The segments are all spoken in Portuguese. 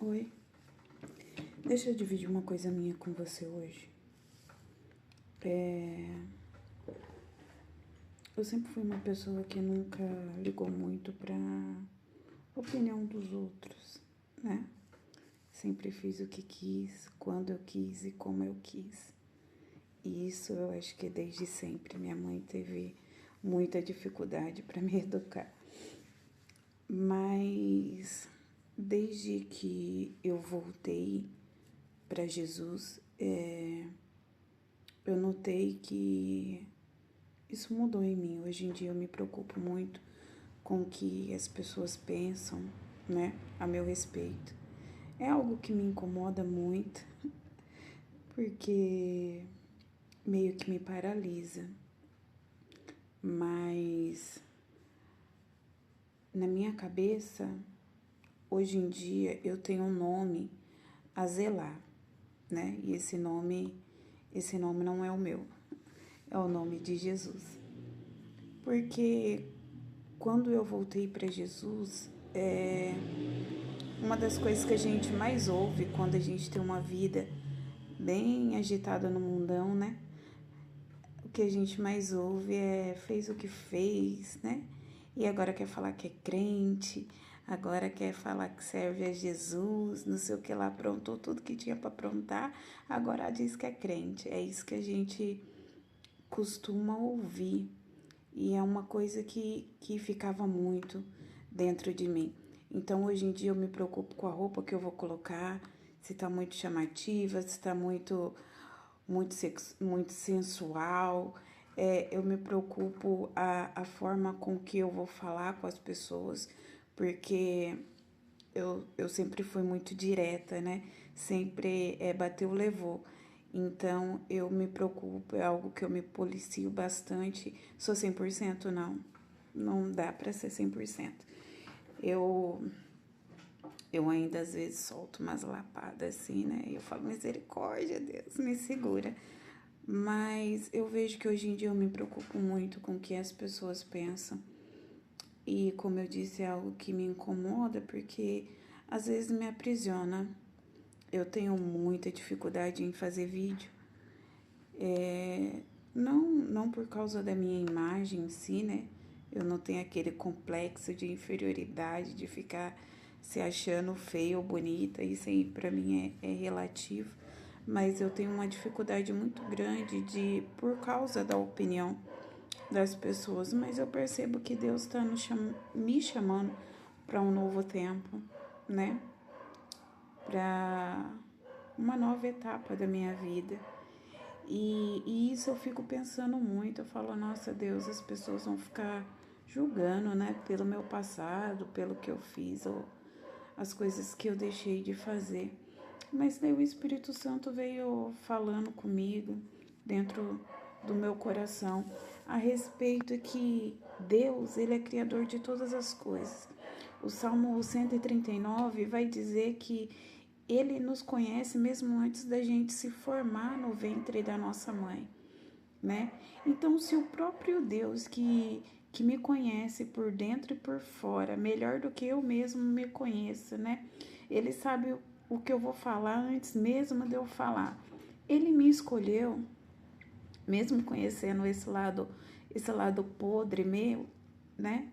Oi, deixa eu dividir uma coisa minha com você hoje. Eu sempre fui uma pessoa que nunca ligou muito pra opinião dos outros, né? Sempre fiz o que quis, quando eu quis e como eu quis. E isso eu acho que desde sempre. Minha mãe teve muita dificuldade para me educar. Mas desde que eu voltei para Jesus, eu notei que isso mudou em mim. Hoje em dia eu me preocupo muito com o que as pessoas pensam, né, a meu respeito. É algo que me incomoda muito, porque meio que me paralisa. Mas na minha cabeça, hoje em dia eu tenho um nome a zelar, né? E esse nome não é o meu, é o nome de Jesus. Porque quando eu voltei para Jesus, uma das coisas que a gente mais ouve quando a gente tem uma vida bem agitada no mundão, né? O que a gente mais ouve é fez o que fez, né? E agora quer falar que é crente, agora quer falar que serve a Jesus, não sei o que lá, aprontou tudo que tinha para aprontar, agora diz que é crente. É isso que a gente costuma ouvir. E é uma coisa que ficava muito dentro de mim. Então, hoje em dia, eu me preocupo com a roupa que eu vou colocar, se tá muito chamativa, se tá muito sensual. Eu me preocupo a forma com que eu vou falar com as pessoas, porque eu sempre fui muito direta, né? Sempre bateu, levou. Então, eu me preocupo, é algo que eu me policio bastante. Sou 100%? Não. Não dá pra ser 100%. Eu ainda às vezes solto umas lapadas assim, né? Eu falo, misericórdia, Deus, me segura. Mas eu vejo que hoje em dia eu me preocupo muito com o que as pessoas pensam. E como eu disse, é algo que me incomoda porque às vezes me aprisiona. Eu tenho muita dificuldade em fazer vídeo. Não por causa da minha imagem em si, né? Eu não tenho aquele complexo de inferioridade, de ficar se achando feia ou bonita. Isso aí pra mim é relativo. Mas eu tenho uma dificuldade muito grande por causa da opinião das pessoas. Mas eu percebo que Deus está me chamando para um novo tempo, né? Para uma nova etapa da minha vida. E isso eu fico pensando muito. Eu falo, nossa Deus, as pessoas vão ficar julgando, né? Pelo meu passado, pelo que eu fiz, ou as coisas que eu deixei de fazer. Mas daí o Espírito Santo veio falando comigo dentro do meu coração a respeito que Deus, Ele é criador de todas as coisas. O Salmo 139 vai dizer que Ele nos conhece mesmo antes da gente se formar no ventre da nossa mãe, né? Então, se o próprio Deus que me conhece por dentro e por fora, melhor do que eu mesmo me conheço, né? Ele sabe o que eu vou falar antes mesmo de eu falar. Ele me escolheu, mesmo conhecendo esse lado podre meu, né?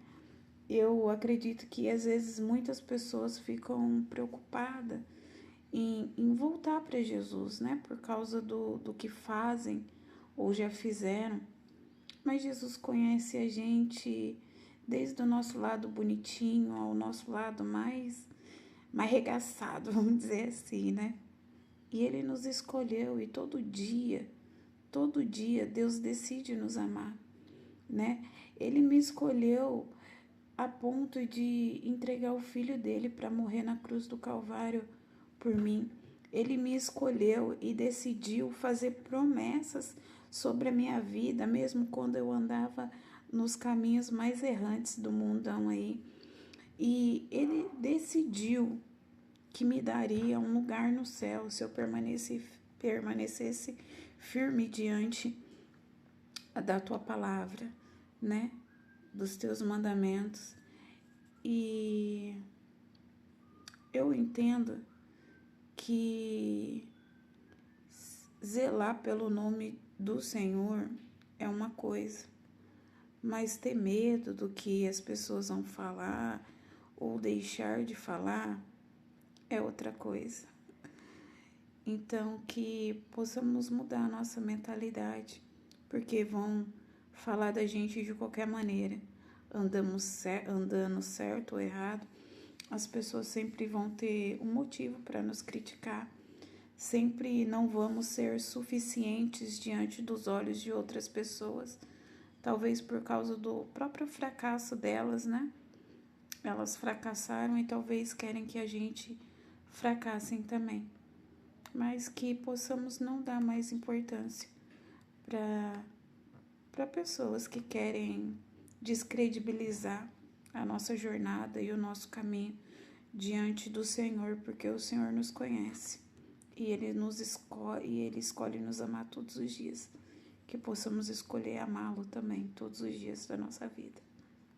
Eu acredito que às vezes muitas pessoas ficam preocupadas em voltar para Jesus, né? Por causa do que fazem ou já fizeram. Mas Jesus conhece a gente desde o nosso lado bonitinho ao nosso lado mais regaçado, vamos dizer assim, né? E Ele nos escolheu e todo dia Deus decide nos amar, né? Ele me escolheu a ponto de entregar o filho dele para morrer na cruz do Calvário por mim. Ele me escolheu e decidiu fazer promessas sobre a minha vida, mesmo quando eu andava nos caminhos mais errantes do mundão aí. E ele decidiu que me daria um lugar no céu se eu permanecesse firme diante da tua palavra, né? Dos teus mandamentos. E eu entendo que zelar pelo nome do Senhor é uma coisa, mas ter medo do que as pessoas vão falar ou deixar de falar é outra coisa. Então, que possamos mudar a nossa mentalidade, porque vão falar da gente de qualquer maneira, andando certo ou errado, as pessoas sempre vão ter um motivo para nos criticar. Sempre não vamos ser suficientes diante dos olhos de outras pessoas, talvez por causa do próprio fracasso delas, né? Elas fracassaram e talvez querem que a gente fracassem também, mas que possamos não dar mais importância para pessoas que querem descredibilizar a nossa jornada e o nosso caminho diante do Senhor, porque o Senhor nos conhece e Ele escolhe nos amar todos os dias, que possamos escolher amá-lo também todos os dias da nossa vida.